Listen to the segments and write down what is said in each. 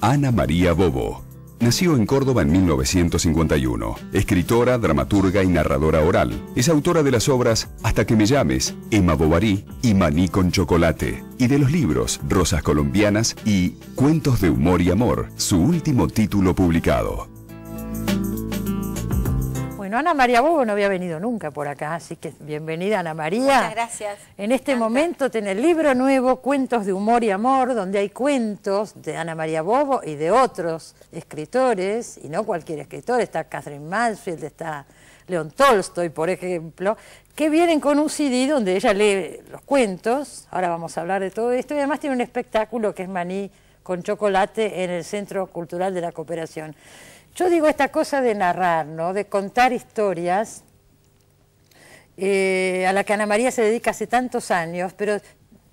Ana María Bovo. Nació en Córdoba en 1951. Escritora, dramaturga y narradora oral. Es autora de las obras Hasta que me llames, Emma Bovary y Maní con chocolate. Y de los libros Rosas colombianas y Cuentos de humor y amor, su último título publicado. Bueno, Ana María Bovo no había venido nunca por acá, así que bienvenida, Ana María. Muchas gracias. En este momento tiene el libro nuevo, Cuentos de humor y amor, donde hay cuentos de Ana María Bovo y de otros escritores, y no cualquier escritor, está Catherine Mansfield, está León Tolstoy, por ejemplo, que vienen con un CD donde ella lee los cuentos. Ahora vamos a hablar de todo esto, y además tiene un espectáculo que es Maní con chocolate en el Centro Cultural de la Cooperación. Yo digo esta cosa de narrar, ¿no?, de contar historias, a la que Ana María se dedica hace tantos años, pero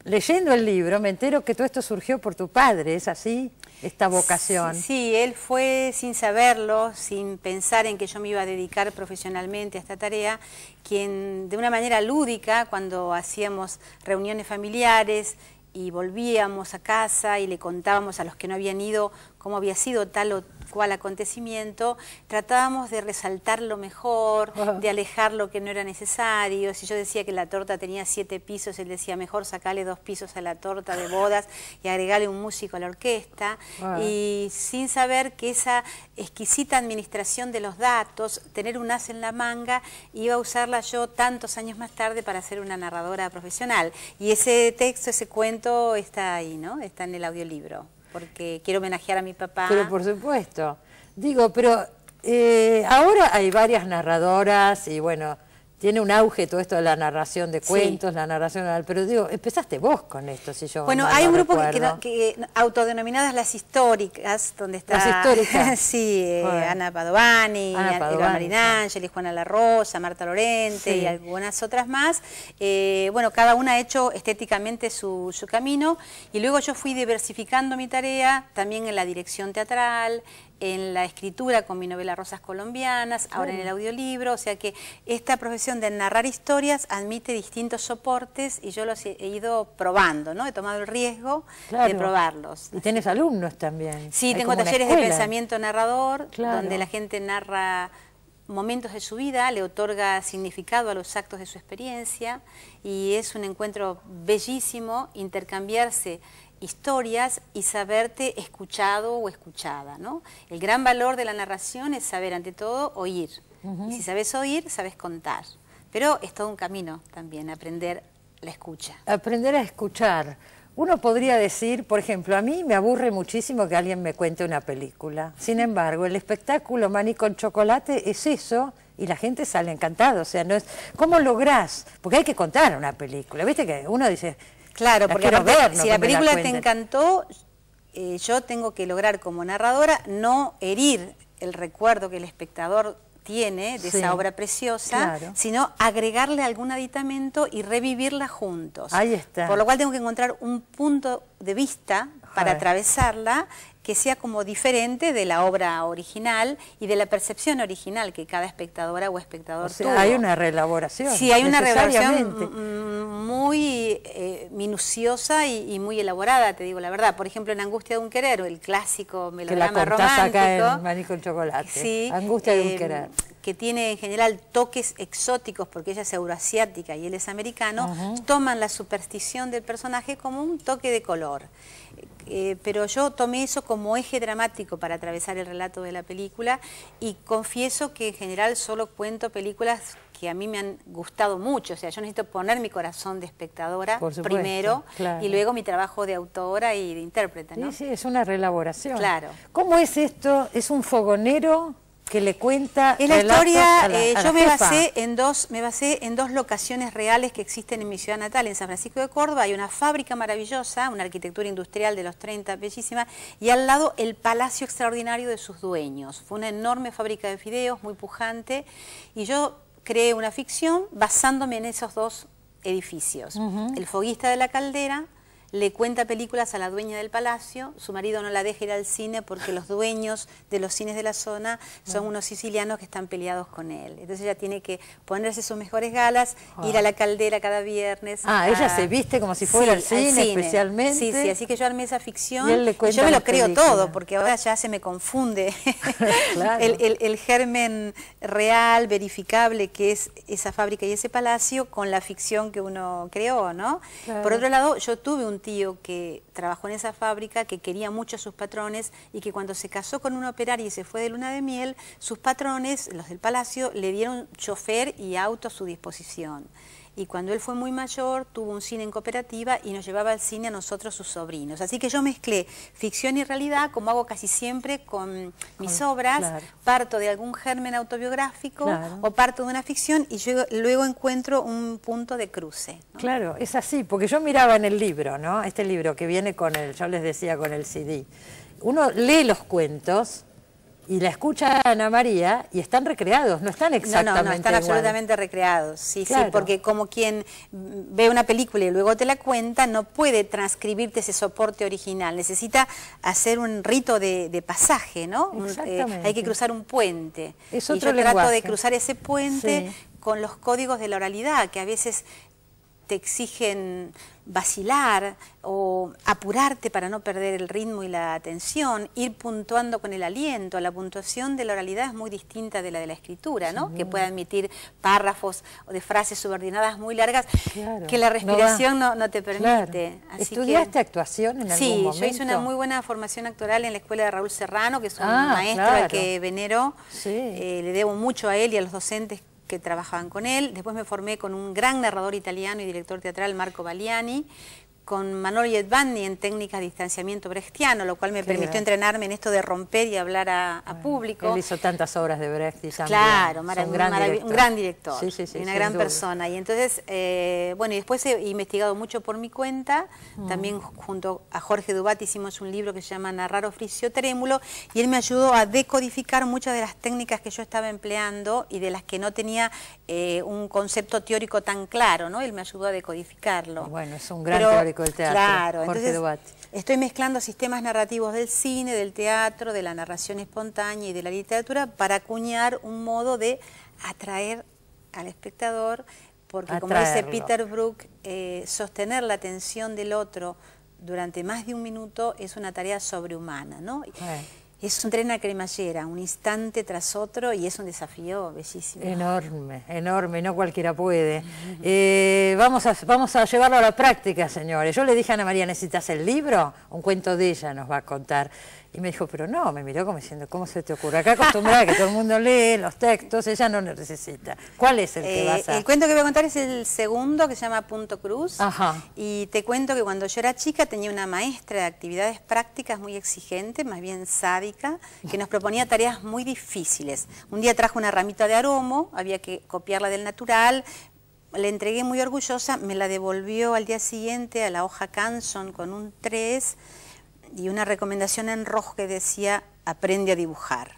leyendo el libro me entero que todo esto surgió por tu padre, ¿es así? Esta vocación. Sí, él fue sin saberlo, sin pensar en que yo me iba a dedicar profesionalmente a esta tarea, quien de una manera lúdica, cuando hacíamos reuniones familiares y volvíamos a casa y le contábamos a los que no habían ido cómo había sido tal o cual acontecimiento, tratábamos de resaltar lo mejor, de alejar lo que no era necesario. Si yo decía que la torta tenía 7 pisos, él decía, mejor sacarle 2 pisos a la torta de bodas y agregarle un músico a la orquesta. Y sin saber que esa exquisita administración de los datos, tener un as en la manga, iba a usarla yo tantos años más tarde para ser una narradora profesional. Y ese texto, ese cuento está ahí, ¿no? Está en el audiolibro, porque quiero homenajear a mi papá. Pero por supuesto. Digo, pero ahora hay varias narradoras y bueno, tiene un auge todo esto de la narración de cuentos, sí, la narración oral, pero digo, empezaste vos con esto, si yo bueno, hay un grupo que autodenominadas las históricas, donde está... Las históricas. Sí, Ana Padovani, Eva Marinangeli, Juana La Rosa, Marta Lorente, sí, y algunas otras más. Bueno, cada una ha hecho estéticamente su camino, y luego yo fui diversificando mi tarea, también en la dirección teatral, en la escritura con mi novela Rosas colombianas, ahora en el audiolibro, o sea que esta profesión de narrar historias admite distintos soportes y yo los he ido probando, ¿no? He tomado el riesgo de probarlos. Y tenés alumnos también. Sí, tengo talleres de pensamiento narrador, donde la gente narra momentos de su vida, le otorga significado a los actos de su experiencia, y es un encuentro bellísimo intercambiarse historias y saberte escuchado o escuchada, ¿no? El gran valor de la narración es saber, ante todo, oír. Y si sabes oír, sabes contar. Pero es todo un camino también, aprender la escucha. Aprender a escuchar. Uno podría decir, por ejemplo, a mí me aburre muchísimo que alguien me cuente una película. Sin embargo, el espectáculo Maní con chocolate es eso, y la gente sale encantada. O sea, no es... ¿Cómo lográs? Porque hay que contar una película. ¿Viste que uno dice... Claro, porque si la película te encantó, yo tengo que lograr como narradora no herir el recuerdo que el espectador tiene de esa obra preciosa, sino agregarle algún aditamento y revivirla juntos. Ahí está. Por lo cual tengo que encontrar un punto de vista para atravesarla que sea como diferente de la obra original y de la percepción original que cada espectadora o espectador tuvo. Hay una reelaboración. Sí, hay una reelaboración muy minuciosa y muy elaborada, te digo la verdad. Por ejemplo, en Angustia de un querer, el clásico melodrama romántico. Acá en Maní con chocolate. Sí, Angustia de un querer. Que tiene en general toques exóticos, porque ella es euroasiática y él es americano, toman la superstición del personaje como un toque de color. Pero yo tomé eso como eje dramático para atravesar el relato de la película, y confieso que en general solo cuento películas que a mí me han gustado mucho. O sea, yo necesito poner mi corazón de espectadora primero, y luego mi trabajo de autora y de intérprete, ¿no? Sí, sí, es una reelaboración. Claro. ¿Cómo es esto? ¿Es un fogonero que le cuenta? En la historia yo me basé en dos locaciones reales que existen en mi ciudad natal, en San Francisco de Córdoba. Hay una fábrica maravillosa, una arquitectura industrial de los 30, bellísima, y al lado el palacio extraordinario de sus dueños. Fue una enorme fábrica de fideos, muy pujante, y yo creé una ficción basándome en esos dos edificios. El foguista de la caldera, le cuenta películas a la dueña del palacio. Su marido no la deja ir al cine porque los dueños de los cines de la zona son unos sicilianos que están peleados con él. Entonces ella tiene que ponerse sus mejores galas, ir a la Caldera cada viernes. Ella se viste como si fuera al cine especialmente. Sí, sí, así que yo armé esa ficción y yo me lo creo todo, porque ahora ya se me confunde claro. el germen real, verificable, que es esa fábrica y ese palacio, con la ficción que uno creó, ¿no? Claro. Por otro lado, yo tuve un tío que trabajó en esa fábrica, que quería mucho a sus patrones, y que cuando se casó con una operaria y se fue de luna de miel, sus patrones, los del palacio, le dieron chofer y auto a su disposición. Y cuando él fue muy mayor, tuvo un cine en cooperativa y nos llevaba al cine a nosotros, sus sobrinos. Así que yo mezclé ficción y realidad, como hago casi siempre con mis obras. Claro. Parto de algún germen autobiográfico o parto de una ficción y yo luego encuentro un punto de cruce, ¿no? Claro, es así, porque yo miraba en el libro, ¿no? Este libro que viene con el, yo les decía, con el CD. Uno lee los cuentos y la escucha a Ana María y están recreados, no están exactamente no están igual. absolutamente recreados, sí, claro. sí, porque como quien ve una película y luego te la cuenta, no puede transcribirte ese soporte original, necesita hacer un rito de pasaje, ¿no? Hay que cruzar un puente. Es y otro yo lenguaje. trato de cruzar ese puente Sí. con los códigos de la oralidad, que a veces te exigen vacilar o apurarte para no perder el ritmo y la atención, ir puntuando con el aliento. La puntuación de la oralidad es muy distinta de la escritura, ¿no? Sí. Que puede admitir párrafos o de frases subordinadas muy largas, claro, que la respiración no te permite. Claro. Así ¿estudiaste actuación en algún momento? Sí, yo hice una muy buena formación actoral en la escuela de Raúl Serrano, que es un maestro al que venero. Sí. Le debo mucho a él y a los docentes que trabajaban con él. Después me formé con un gran narrador italiano y director teatral, Marco Baliani, con Manolo Yedvandi en técnicas de distanciamiento brechtiano, lo cual me permitió entrenarme en esto de romper y hablar a público. Él hizo tantas obras de Brecht y también. Claro, un gran director, una gran duda. persona. Y entonces, bueno, y después he investigado mucho por mi cuenta, también junto a Jorge Dubat hicimos un libro que se llama Narrar Oficio Trémulo, y él me ayudó a decodificar muchas de las técnicas que yo estaba empleando y de las que no tenía un concepto teórico tan claro, ¿no? Él me ayudó a decodificarlo. Bueno, es un gran teórico del teatro, claro, Jorge entonces, Dubat. Estoy mezclando sistemas narrativos del cine, del teatro, de la narración espontánea y de la literatura para acuñar un modo de atraer al espectador, porque como dice Peter Brook, sostener la atención del otro durante más de un minuto es una tarea sobrehumana, ¿no? Es un tren a cremallera, un instante tras otro, y es un desafío bellísimo. Enorme, enorme, no cualquiera puede. Vamos a llevarlo a la práctica, señores. Yo le dije a Ana María, ¿necesitas el libro? Un cuento de ella nos va a contar. Y me dijo, pero no, me miró como diciendo, ¿cómo se te ocurre? Acá acostumbrada que todo el mundo lee los textos, ella no necesita. ¿Cuál es el que vas a...? El cuento que voy a contar es el segundo, que se llama Punto Cruz. Ajá. Y te cuento que cuando yo era chica tenía una maestra de actividades prácticas muy exigente, más bien sádica, que nos proponía tareas muy difíciles. Un día trajo una ramita de aromo, había que copiarla del natural, le entregué muy orgullosa, me la devolvió al día siguiente a la hoja Canson con un 3... y una recomendación en rojo que decía, aprende a dibujar.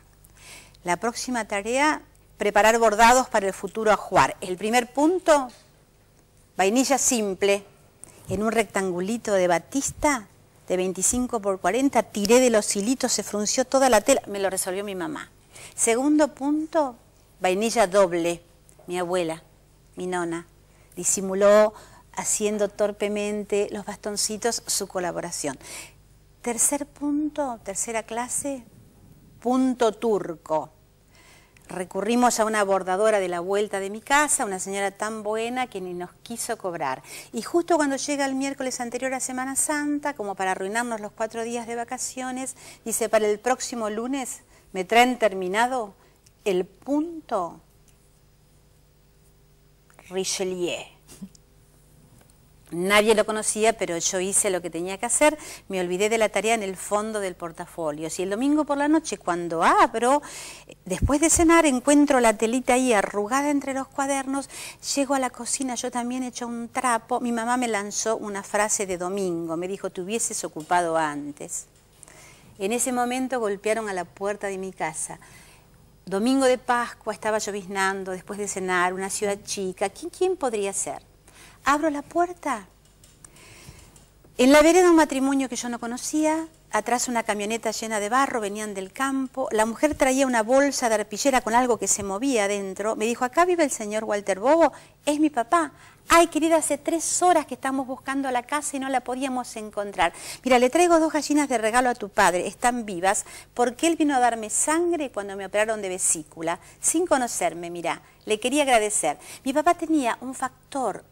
La próxima tarea, preparar bordados para el futuro ajuar. El primer punto, vainilla simple, en un rectangulito de batista de 25 por 40, tiré de los hilitos, se frunció toda la tela, me lo resolvió mi mamá. Segundo punto, vainilla doble, mi abuela, mi nona, disimuló haciendo torpemente los bastoncitos su colaboración. Tercer punto, tercera clase, punto turco. Recurrimos a una bordadora de la vuelta de mi casa, una señora tan buena que ni nos quiso cobrar. Y justo cuando llega el miércoles anterior a Semana Santa, como para arruinarnos los 4 días de vacaciones, dice, para el próximo lunes me traen terminado el punto Richelieu. Nadie lo conocía, pero yo hice lo que tenía que hacer, me olvidé de la tarea en el fondo del portafolio. Y el domingo por la noche, cuando abro, después de cenar, encuentro la telita ahí arrugada entre los cuadernos, llego a la cocina, yo también he hecho un trapo, mi mamá me lanzó una frase de domingo, me dijo, te hubieses ocupado antes. En ese momento golpearon a la puerta de mi casa. Domingo de Pascua, estaba lloviznando, después de cenar, una ciudad chica, ¿quién podría ser? Abro la puerta En la vereda un matrimonio que yo no conocía, atrás una camioneta llena de barro, venían del campo, la mujer traía una bolsa de arpillera con algo que se movía adentro, me dijo, acá vive el señor Walter Bobo, es mi papá. Ay, querida, hace 3 horas que estamos buscando la casa y no la podíamos encontrar. Mira, le traigo 2 gallinas de regalo a tu padre, están vivas, porque él vino a darme sangre cuando me operaron de vesícula, sin conocerme, mira, le quería agradecer. Mi papá tenía un factor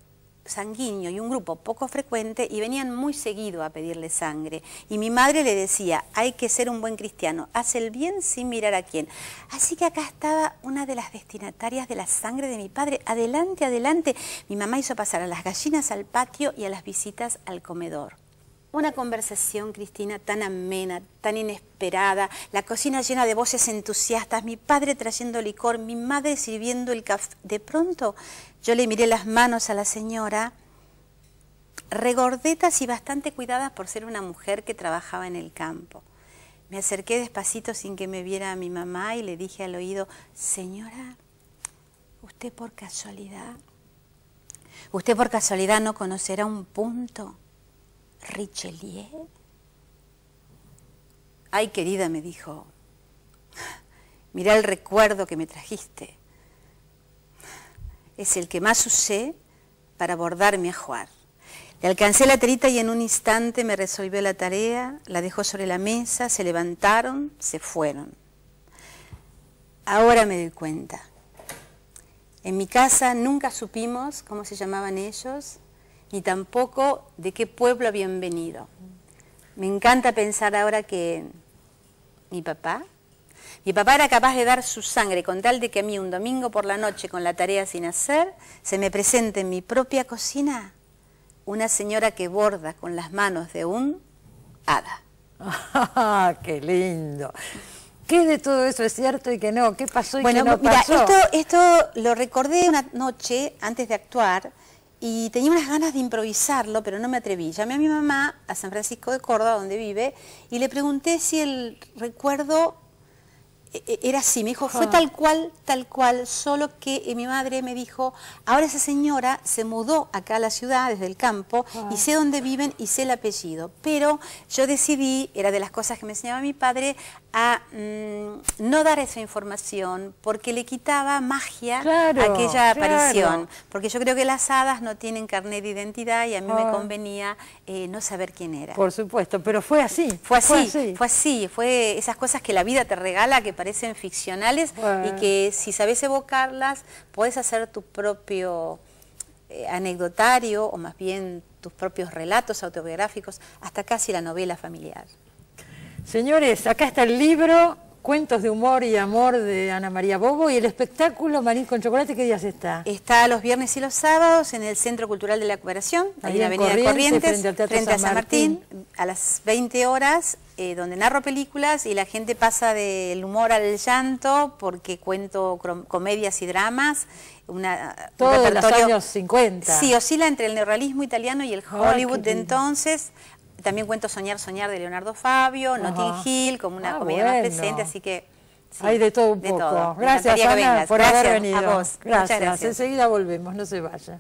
sanguíneo y un grupo poco frecuente y venían muy seguido a pedirle sangre. Y mi madre le decía, hay que ser un buen cristiano, haz el bien sin mirar a quién. Así que acá estaba una de las destinatarias de la sangre de mi padre. Adelante, adelante. Mi mamá hizo pasar a las gallinas al patio y a las visitas al comedor. Una conversación, Cristina, tan amena, tan inesperada, la cocina llena de voces entusiastas, mi padre trayendo licor, mi madre sirviendo el café. De pronto yo le miré las manos a la señora, regordetas y bastante cuidadas por ser una mujer que trabajaba en el campo. Me acerqué despacito sin que me viera mi mamá y le dije al oído, señora, ¿usted por casualidad no conocerá un punto? ¿Richelieu? Ay, querida, me dijo, mirá el recuerdo que me trajiste. Es el que más usé para bordar mi ajuar. Le alcancé la terita y en un instante me resolvió la tarea, la dejó sobre la mesa, se levantaron, se fueron. Ahora me doy cuenta. En mi casa nunca supimos cómo se llamaban ellos, ni tampoco de qué pueblo habían venido. Me encanta pensar ahora que mi papá era capaz de dar su sangre con tal de que a mí un domingo por la noche con la tarea sin hacer, se me presente en mi propia cocina una señora que borda con las manos de un hada. ¡Ah, qué lindo! ¿Qué de todo eso es cierto y qué no? ¿Qué pasó y bueno, qué no pasó? Mira, esto lo recordé una noche antes de actuar, y tenía unas ganas de improvisarlo, pero no me atreví. Llamé a mi mamá a San Francisco de Córdoba, donde vive, y le pregunté si el recuerdo era así. Me dijo, fue tal cual, solo que mi madre me dijo, ahora esa señora se mudó acá a la ciudad, desde el campo, y sé dónde viven y sé el apellido. Pero yo decidí, era de las cosas que me enseñaba mi padre, a no dar esa información, porque le quitaba magia a aquella aparición. Porque yo creo que las hadas no tienen carnet de identidad y a mí me convenía no saber quién era. Por supuesto, pero fue así. Fue esas cosas que la vida te regala, que parecen ficcionales y que si sabes evocarlas, puedes hacer tu propio anecdotario o más bien tus propios relatos autobiográficos, hasta casi la novela familiar. Señores, acá está el libro Cuentos de humor y amor de Ana María Bobo y el espectáculo Maní con chocolate. ¿Qué días está? Está los viernes y los sábados en el Centro Cultural de la Cooperación, ahí en la Avenida Corrientes, frente a San Martín, a las 20 horas, donde narro películas y la gente pasa del humor al llanto porque cuento comedias y dramas. Todo de los años 50. Sí, oscila entre el neorrealismo italiano y el Hollywood de entonces. También cuento Soñar, Soñar de Leonardo Fabio, Notting Hill, como una comedia más presente, así que... Sí, hay de todo un poco. Gracias, Ana, por haber venido. A vos. Gracias. Enseguida volvemos, no se vaya.